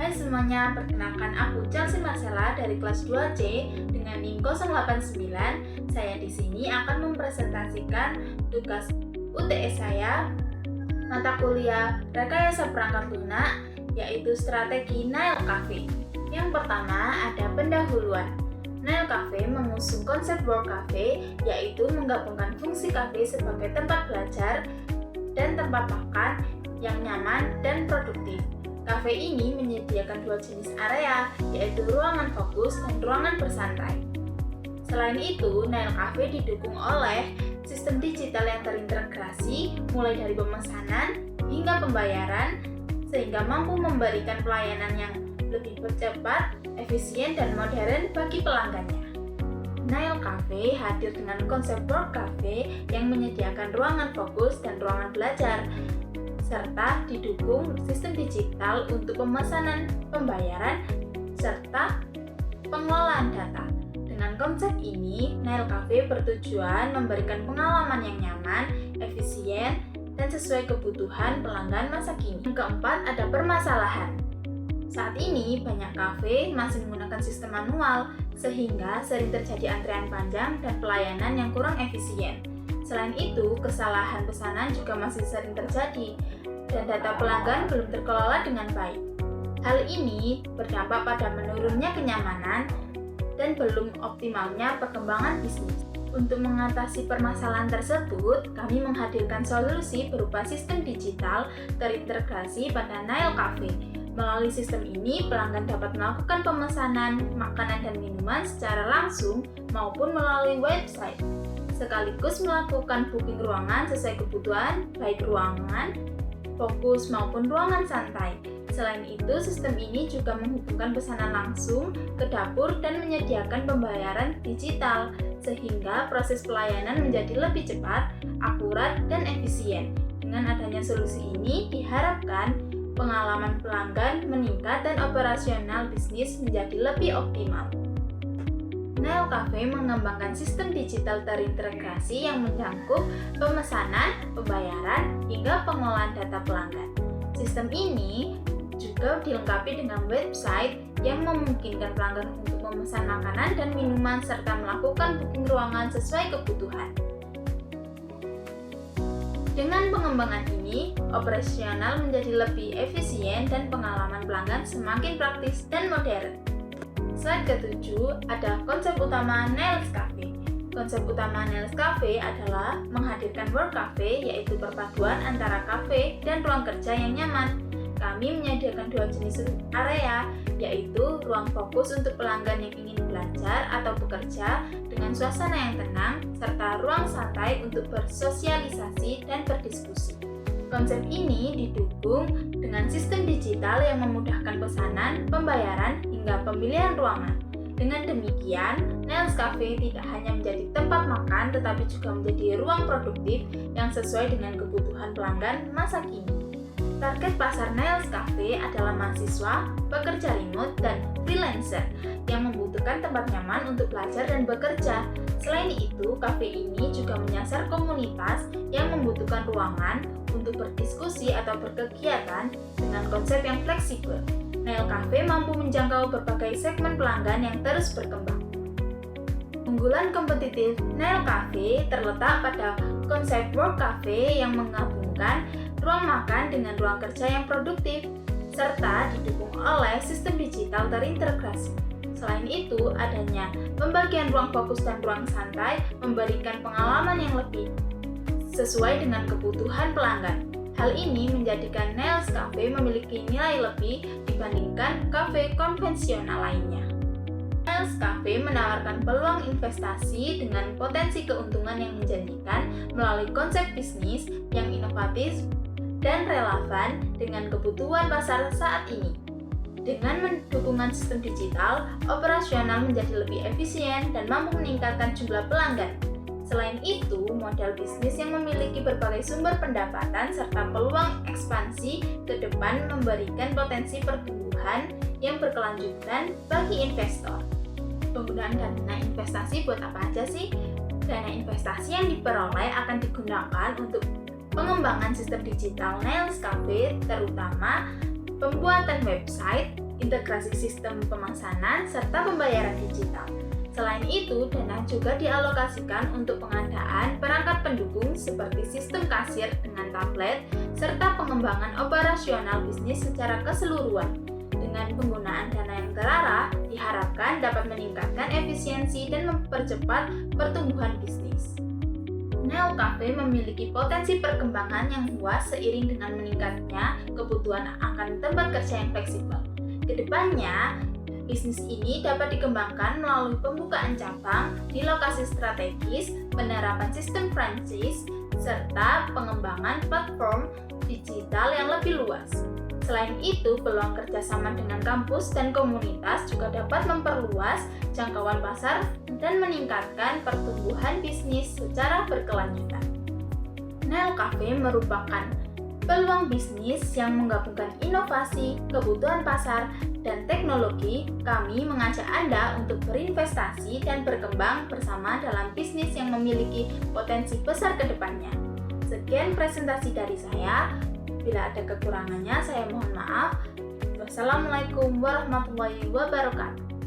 Hai semuanya, perkenalkan aku Chelsea Marcella dari kelas 2C dengan NIM 089. Saya di sini akan mempresentasikan tugas UTS saya, mata kuliah Rekayasa Perangkat Lunak, yaitu strategi Nail Cafe. Yang pertama ada pendahuluan. Nail Cafe mengusung konsep World Cafe, yaitu menggabungkan fungsi cafe sebagai tempat belajar dan tempat makan yang nyaman dan produktif. Cafe ini menyediakan dua jenis area, yaitu ruangan fokus dan ruangan bersantai. Selain itu, Nail Cafe didukung oleh sistem digital yang terintegrasi mulai dari pemesanan hingga pembayaran, sehingga mampu memberikan pelayanan yang lebih cepat, efisien, dan modern bagi pelanggannya. Nail Cafe hadir dengan konsep World Cafe yang menyediakan ruangan fokus dan ruangan belajar, serta didukung sistem digital untuk pemesanan, pembayaran, serta pengelolaan data. Dengan konsep ini, Nail Cafe bertujuan memberikan pengalaman yang nyaman, efisien, dan sesuai kebutuhan pelanggan masa kini. Yang keempat, ada permasalahan. Saat ini, banyak kafe masih menggunakan sistem manual, sehingga sering terjadi antrean panjang dan pelayanan yang kurang efisien. Selain itu, kesalahan pesanan juga masih sering terjadi, dan data pelanggan belum terkelola dengan baik. Hal ini berdampak pada menurunnya kenyamanan dan belum optimalnya perkembangan bisnis. Untuk mengatasi permasalahan tersebut, kami menghadirkan solusi berupa sistem digital terintegrasi pada Nail Cafe. Melalui sistem ini, pelanggan dapat melakukan pemesanan makanan dan minuman secara langsung maupun melalui website, sekaligus melakukan booking ruangan sesuai kebutuhan, baik ruangan fokus maupun ruangan santai. Selain itu, sistem ini juga menghubungkan pesanan langsung ke dapur dan menyediakan pembayaran digital, sehingga proses pelayanan menjadi lebih cepat, akurat, dan efisien. Dengan adanya solusi ini, diharapkan pengalaman pelanggan meningkat dan operasional bisnis menjadi lebih optimal. Nail Cafe mengembangkan sistem digital terintegrasi yang mencakup pemesanan, pembayaran, hingga pengolahan data pelanggan. Sistem ini juga dilengkapi dengan website yang memungkinkan pelanggan untuk memesan makanan dan minuman serta melakukan booking ruangan sesuai kebutuhan. Dengan pengembangan ini, operasional menjadi lebih efisien dan pengalaman pelanggan semakin praktis dan modern. Slide ke-7 ada konsep utama Nail Cafe. Konsep utama Nail Cafe adalah menghadirkan World Cafe, yaitu perpaduan antara kafe dan ruang kerja yang nyaman. Kami menyediakan dua jenis area, yaitu ruang fokus untuk pelanggan yang ingin belajar atau bekerja dengan suasana yang tenang, serta ruang santai untuk bersosialisasi dan berdiskusi. Konsep ini didukung dengan sistem digital yang memudahkan pesanan, pembayaran, hingga pemilihan ruangan. Dengan demikian, Nail Cafe tidak hanya menjadi tempat makan, tetapi juga menjadi ruang produktif yang sesuai dengan kebutuhan pelanggan masa kini. Target pasar Nail Cafe adalah mahasiswa, pekerja remote, dan freelancer yang membutuhkan tempat nyaman untuk belajar dan bekerja. Selain itu, kafe ini juga menyasar komunitas yang membutuhkan ruangan untuk berdiskusi atau berkegiatan dengan konsep yang fleksibel. Nail Cafe mampu menjangkau berbagai segmen pelanggan yang terus berkembang. Unggulan kompetitif Nail Cafe terletak pada konsep World Cafe yang menggabungkan ruang makan dengan ruang kerja yang produktif, serta didukung oleh sistem digital terintegrasi. Selain itu, adanya pembagian ruang fokus dan ruang santai memberikan pengalaman yang lebih sesuai dengan kebutuhan pelanggan. Hal ini menjadikan Nail Cafe memiliki nilai lebih dibandingkan kafe konvensional lainnya. Nail Cafe menawarkan peluang investasi dengan potensi keuntungan yang menjanjikan melalui konsep bisnis yang inovatif dan relevan dengan kebutuhan pasar saat ini. Dengan dukungan sistem digital, operasional menjadi lebih efisien dan mampu meningkatkan jumlah pelanggan. Selain itu, model bisnis yang memiliki berbagai sumber pendapatan serta peluang ekspansi ke depan memberikan potensi pertumbuhan yang berkelanjutan bagi investor. Penggunaan dana investasi buat apa aja sih? Dana investasi yang diperoleh akan digunakan untuk pengembangan sistem digital Nail Cafe, terutama pembuatan website, integrasi sistem pemesanan, serta pembayaran digital. Selain itu, dana juga dialokasikan untuk pengadaan perangkat pendukung seperti sistem kasir dengan tablet, serta pengembangan operasional bisnis secara keseluruhan. Dengan penggunaan dana yang terarah, diharapkan dapat meningkatkan efisiensi dan mempercepat pertumbuhan bisnis. Neo Cafe memiliki potensi perkembangan yang luas seiring dengan meningkatnya kebutuhan akan tempat kerja yang fleksibel. Kedepannya, bisnis ini dapat dikembangkan melalui pembukaan cabang di lokasi strategis, penerapan sistem franchise, serta pengembangan platform digital yang lebih luas. Selain itu, peluang kerjasama dengan kampus dan komunitas juga dapat memperluas jangkauan pasar dan meningkatkan pertumbuhan bisnis secara berkelanjutan. Neo Cafe merupakan peluang bisnis yang menggabungkan inovasi, kebutuhan pasar, dan teknologi. Kami mengajak Anda untuk berinvestasi dan berkembang bersama dalam bisnis yang memiliki potensi besar ke depannya. Sekian presentasi dari saya. Bila ada kekurangannya, saya mohon maaf. Wassalamualaikum warahmatullahi wabarakatuh.